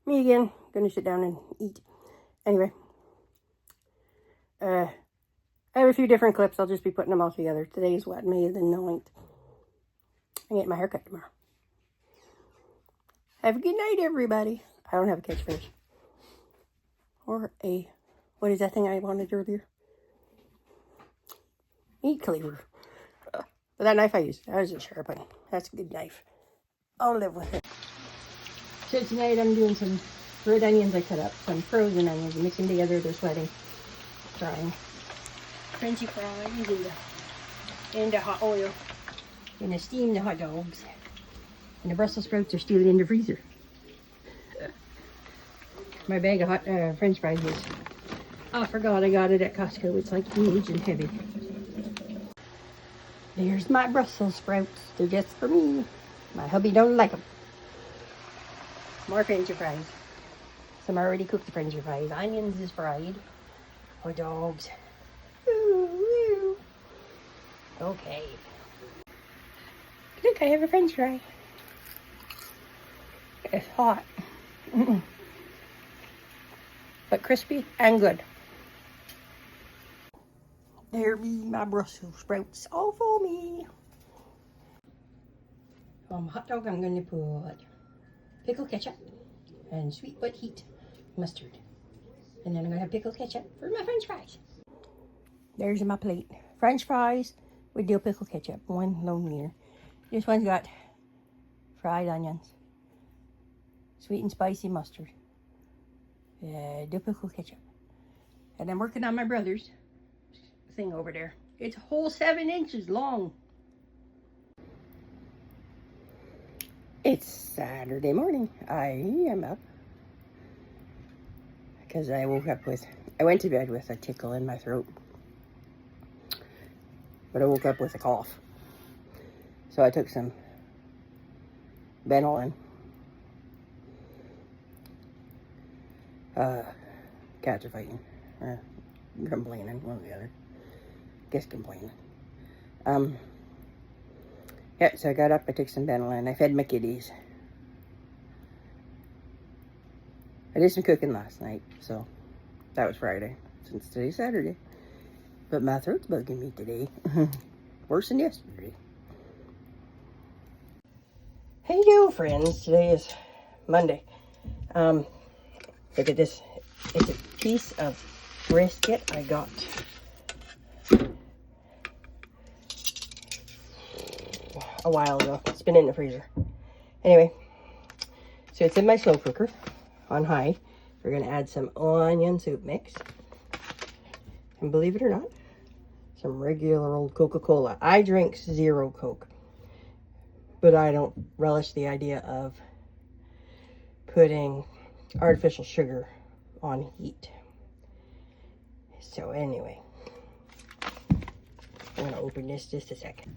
Me again. Gonna sit down and eat. Anyway. I have a few different clips. I'll just be putting them all together. Today's what? May the 9th. I'm getting my hair cut tomorrow. Have a good night, everybody. I don't have a catchphrase. Or a... What is that thing I wanted earlier? Meat cleaver. But that knife I used, that was a sharp one. That's a good knife. I'll live with it. So tonight I'm doing some red onions I cut up. Some frozen onions. Mix them together. They're sweating. Drying. Frenchy fries in the hot oil. And I steam the hot dogs. And the Brussels sprouts are still in the freezer. My bag of hot French fries is... Oh, I forgot I got it at Costco. It's like huge and heavy. There's my Brussels sprouts. They're just for me. My hubby don't like them. More French fries. Some already cooked French fries. Onions is fried. Hot dogs. Ooh, ooh. Okay. Look, I have a French fry. It's hot. But crispy and good. There be my Brussels sprouts all for me. Hot dog, I'm going to put pickle ketchup and sweet but heat mustard. And then I'm going to have pickle ketchup for my French fries. There's my plate. French fries with dill pickle ketchup. 1 lone liter. This one's got fried onions. Sweet and spicy mustard. Dill pickle ketchup. And I'm working on my brother's thing over there. It's a whole 7 inches long. It's Saturday morning. I am up because I went to bed with a tickle in my throat, but I woke up with a cough. So I took some Benylin. Cats are fighting, complaining, one or the other. Guess complaining. Yeah, so I got up, I took some Benylin, I fed my kitties. I did some cooking last night, so that was Friday, since today's Saturday. But my throat's bugging me today. Worse than yesterday. Hey yo, friends, today is Monday. Look at this. It's a piece of brisket I got a while ago. It's been in the freezer. Anyway, so it's in my slow cooker on high. We're going to add some onion soup mix. And believe it or not, some regular old Coca-Cola. I drink zero Coke, but I don't relish the idea of putting artificial sugar on heat. So anyway, I'm going to open this just a second.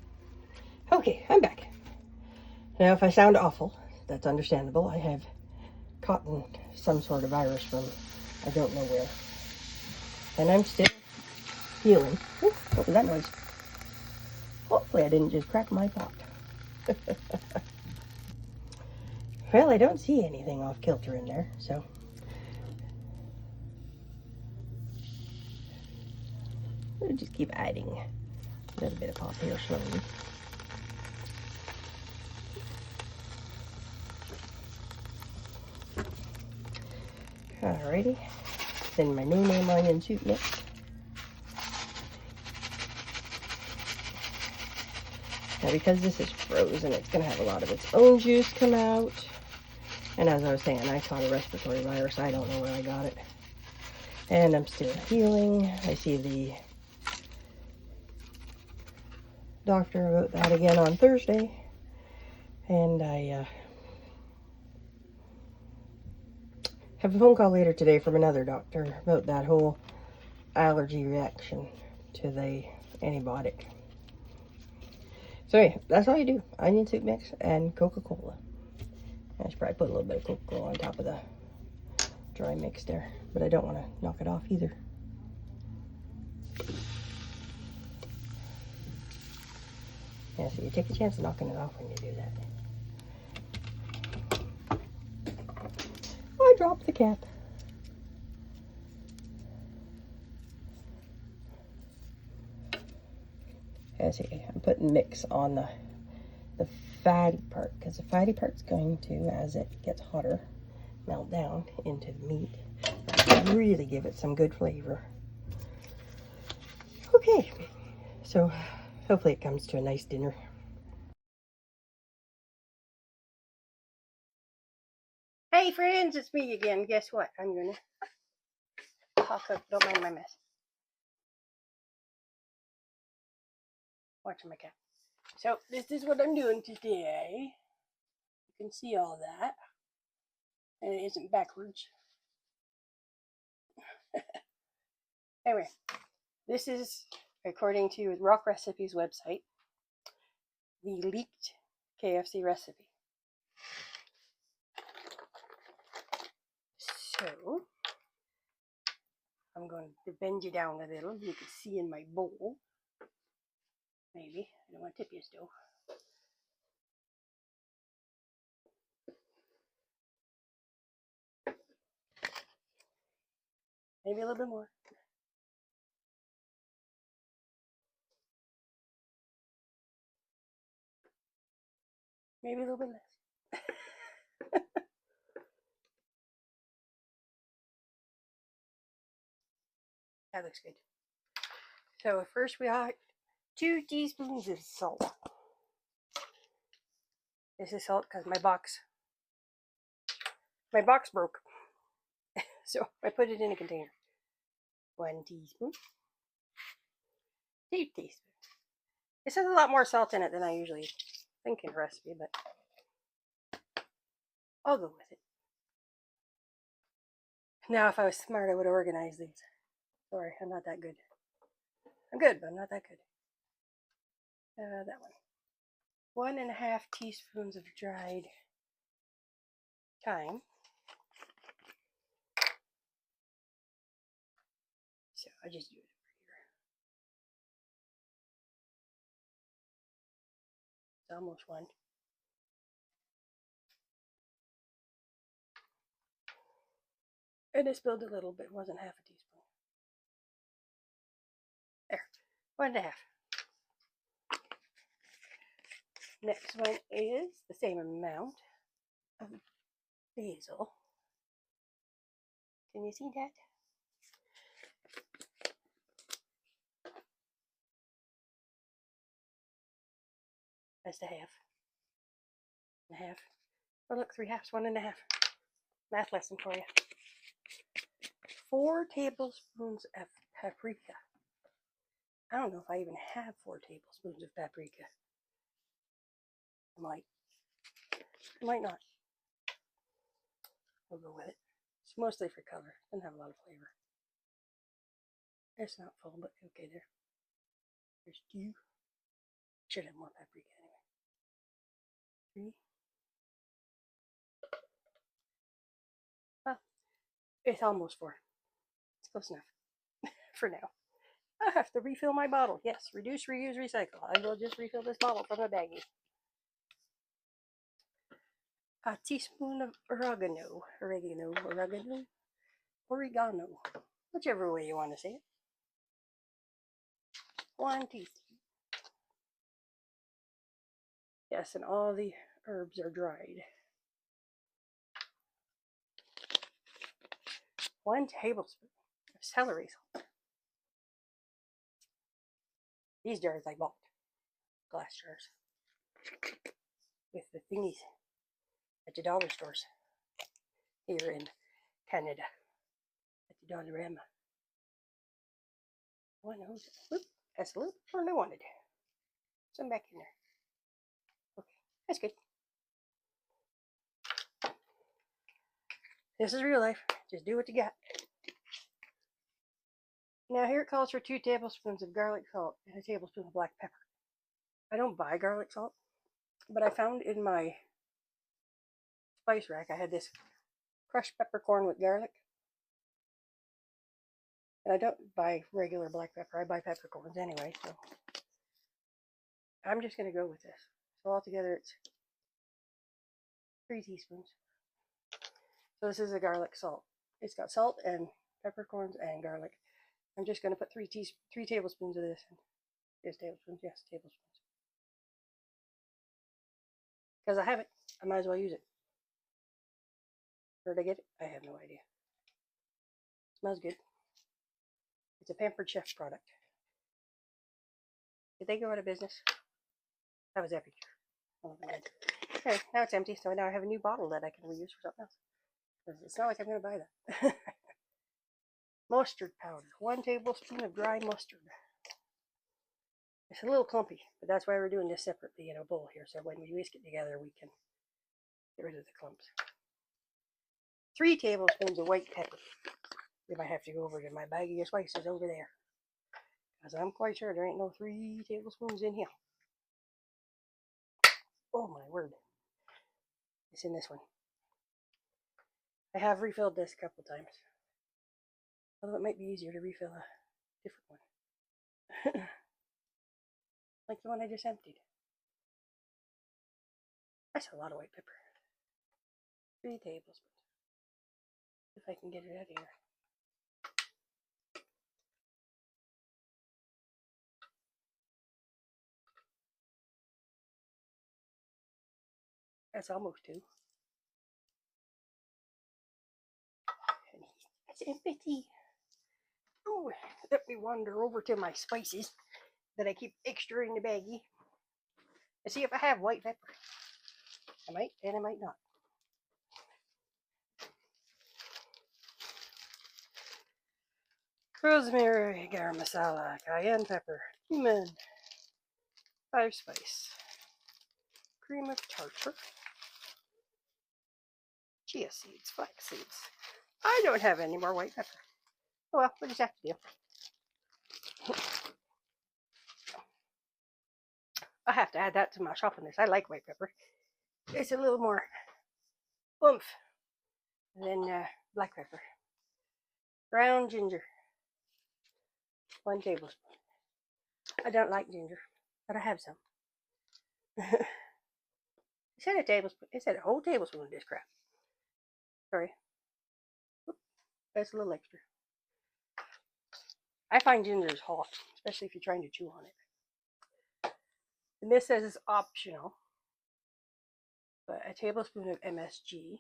Okay, I'm back. Now, if I sound awful, that's understandable. I have caught some sort of virus from I don't know where. And I'm still healing. Ooh, what was that noise? Hopefully I didn't just crack my pot. Well, I don't see anything off kilter in there, so. We'll just keep adding a little bit of pop here slowly. Alrighty, then my no name onion soup mix. Now because this is frozen, it's going to have a lot of its own juice come out. And as I was saying, I caught a respiratory virus. I don't know where I got it. And I'm still healing. I see the doctor about that again on Thursday. And I have a phone call later today from another doctor about that whole allergy reaction to the antibiotic. So yeah, that's all you do. Onion soup mix and Coca-Cola. I should probably put a little bit of Coca-Cola on top of the dry mix there, but I don't want to knock it off either. Yeah, so you take a chance of knocking it off when you do that. I dropped the cap. As I'm putting mix on the fatty part, because the fatty part's going to, as it gets hotter, melt down into the meat. Really give it some good flavor. Okay, so hopefully it comes to a nice dinner. Hey friends, it's me again. Guess what? I'm gonna talk up. Don't mind my mess. Watching my cat. So this is what I'm doing today. You can see all that, and it isn't backwards. Anyway, this is, according to Rock Recipes website, the leaked KFC recipe. So I'm going to bend you down a little. You can see in my bowl. Maybe. I don't want to tip you still. Maybe a little bit more. Maybe a little bit less. That looks good. So first we got 2 teaspoons of salt. This is salt because my box broke. So I put it in a container. 1 teaspoon. 2 teaspoons. This has a lot more salt in it than I usually think in a recipe, but I'll go with it. Now, if I was smart, I would organize these. Sorry, I'm not that good. I'm good, but I'm not that good. That one. 1.5 teaspoons of dried thyme. So I just do it over here. It's almost 1. And I spilled a little bit. It wasn't 1/2 teaspoon. There. 1.5. Next one is the same amount of basil. Can you see that? That's a 1/2. 1/2. Oh, look, 3/2. 1.5. Math lesson for you. 4 tablespoons of paprika. I don't know if I even have 4 tablespoons of paprika. I might not. We'll go with it. It's mostly for color. Doesn't have a lot of flavor. It's not full, but okay there. There's 2. Should have more paprika anyway. 3. Well, it's almost 4. It's close enough for now. I have to refill my bottle. Yes, reduce, reuse, recycle. I will just refill this bottle from a baggie. A teaspoon of oregano, whichever way you want to say it. 1 teaspoon. Yes, and all the herbs are dried. 1 tablespoon of celery salt. These jars I bought, glass jars, with the thingies at the dollar stores here in Canada, at the Dollarama. Oh, no, whoop, that's a little more than I wanted. Some back in there. Okay, that's good. This is real life. Just do what you got. Now here it calls for 2 tablespoons of garlic salt and a tablespoon of black pepper. I don't buy garlic salt, but I found in my spice rack, I had this crushed peppercorn with garlic. And I don't buy regular black pepper. I buy peppercorns anyway, so I'm just going to go with this. So altogether it's 3 teaspoons. So this is a garlic salt. It's got salt and peppercorns and garlic. I'm just going to put 3 tablespoons of this in. Yes, tablespoons. Yes, tablespoons. Because I have it, I might as well use it. Where did I get it? I have no idea. Smells good. It's a Pampered Chef product. Did they go out of business? That was epic. Oh my god. Okay, now it's empty, so now I have a new bottle that I can reuse for something else. Because it's not like I'm going to buy that. Mustard powder. 1 tablespoon of dry mustard. It's a little clumpy, but that's why we're doing this separately in a bowl here. So when we whisk it together, we can get rid of the clumps. 3 tablespoons of white pepper. We might have to go over to my baggie of spices over there. Because I'm quite sure there ain't no 3 tablespoons in here. Oh my word. It's in this one. I have refilled this a couple times. Although it might be easier to refill a different one. Like the one I just emptied. That's a lot of white pepper. 3 tablespoons. If I can get it out of here. That's almost 2. It's empty. Oh, let me wander over to my spices that I keep extra in the baggie and see if I have white pepper. I might, and I might not. Rosemary, garam masala, cayenne pepper, cumin, 5 spice, cream of tartar, chia seeds, flax seeds. I don't have any more white pepper. Oh well, we'll just have to do. I have to add that to my shopping list. I like white pepper. It's a little more oomph than black pepper. Ground ginger, 1 tablespoon. I don't like ginger, but I have some. It said a tablespoon. It said a whole tablespoon of this crap. Sorry. That's a little extra. I find ginger is hot, especially if you're trying to chew on it. And this says it's optional. But a tablespoon of MSG,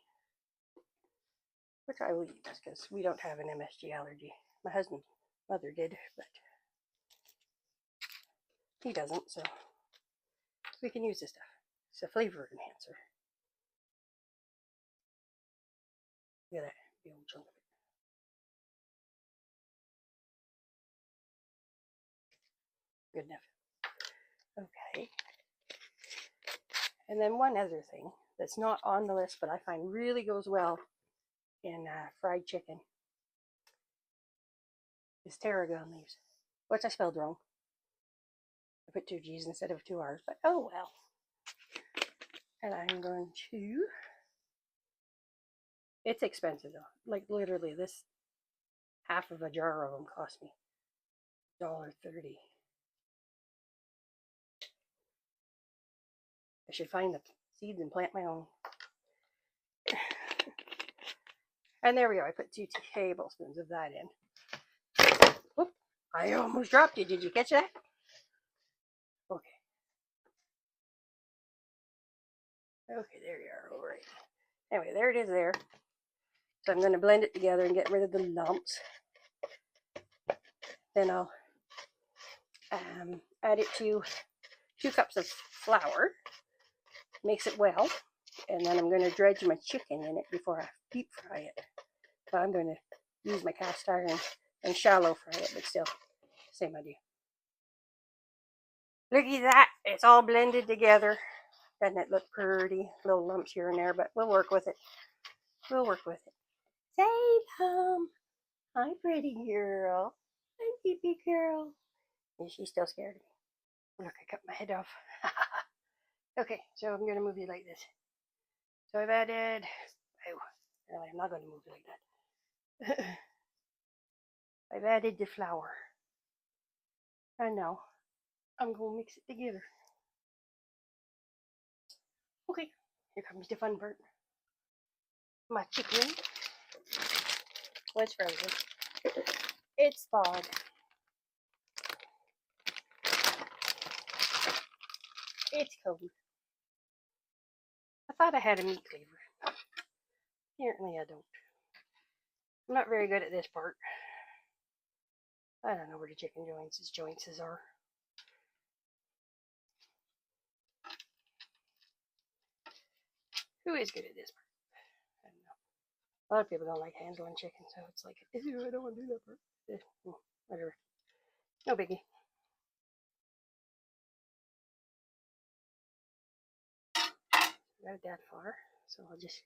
which I will use because we don't have an MSG allergy. My husband's mother did, but he doesn't, so we can use this stuff. It's a flavor enhancer. Look at that big old chunk of it. Good enough. Okay. And then one other thing that's not on the list, but I find really goes well in fried chicken is tarragon leaves, which I spelled wrong. I put 2 G's instead of 2 R's, but oh well. And I'm going to, it's expensive though. Like literally this half of a jar of them cost me $1.30. I should find the seeds and plant my own. And there we go. I put 2 tablespoons of that in. Whoop! I almost dropped it. Did you catch that? Okay. Okay, there you are. All right. Anyway, there it is there. So I'm going to blend it together and get rid of the lumps. Then I'll add it to 2 cups of flour. Mix it well. And then I'm going to dredge my chicken in it before I deep fry it. So I'm going to use my cast iron and shallow fry it, but still, same idea. Look at that. It's all blended together. Doesn't it look pretty? Little lumps here and there, but we'll work with it. We'll work with it. Say, hi, pretty girl. Hi, baby girl. And she's still scared of me. Look, I cut my head off. Okay, so I'm going to move you like this. So I've added, oh, I'm not going to move it like that. I've added the flour. And now I'm going to mix it together. Okay, here comes the fun part. My chicken was frozen. It's thawed. It's cold. I thought I had a meat cleaver. Apparently I don't. I'm not very good at this part. I don't know where the chicken joints are. Who is good at this part? I don't know. A lot of people don't like handling chicken, so it's like, ew, I don't want to do that part. Whatever. No biggie. Got it that far, so I'll just.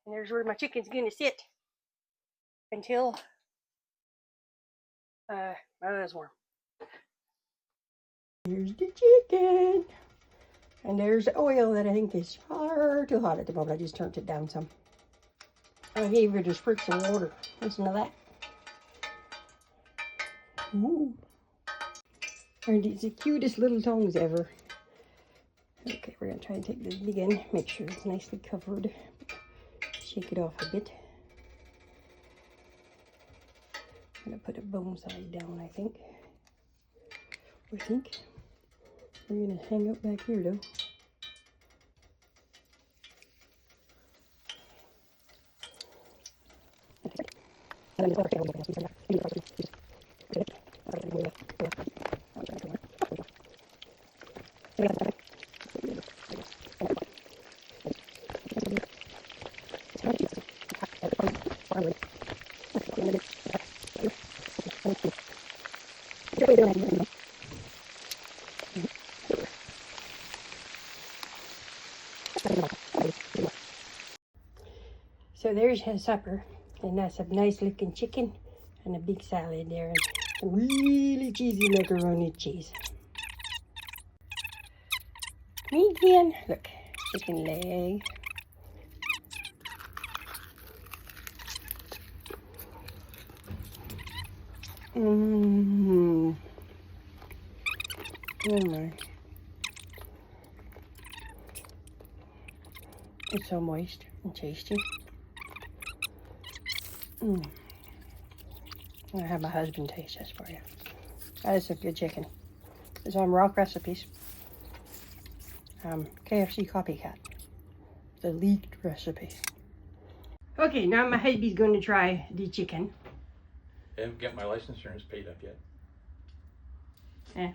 And there's where my chicken's gonna sit until my oven's warm. Here's the chicken. And there's the oil that I think is far too hot at the moment. I just turned it down some. I gave her just spritz some water. Listen to that. Ooh. And it's the cutest little tongues ever. Okay, we're gonna try and take this again. Make sure it's nicely covered. Shake it off a bit. I'm gonna put it bone side down, I think. We're gonna hang out back here though. So there's his supper, and that's a nice looking chicken and a big salad there, and some really cheesy macaroni and cheese. Me again. Look, chicken leg. Mmm. Oh my. It's so moist and tasty. I'm gonna have my husband taste this for you. That is a good chicken. It's on Rock Recipes. KFC copycat. The leaked recipe. Okay, now my husband's going to try the chicken. I haven't got my license insurance paid up yet. Yeah.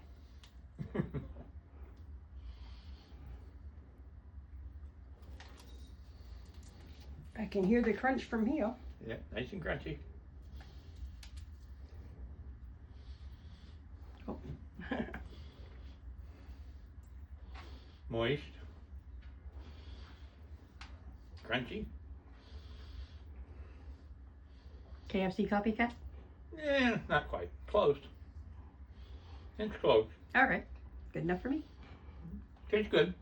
I can hear the crunch from here. Yeah, nice and crunchy. Oh. Moist. Crunchy. KFC copycat? Yeah, not quite. Close. It's close. All right. Good enough for me. Tastes good.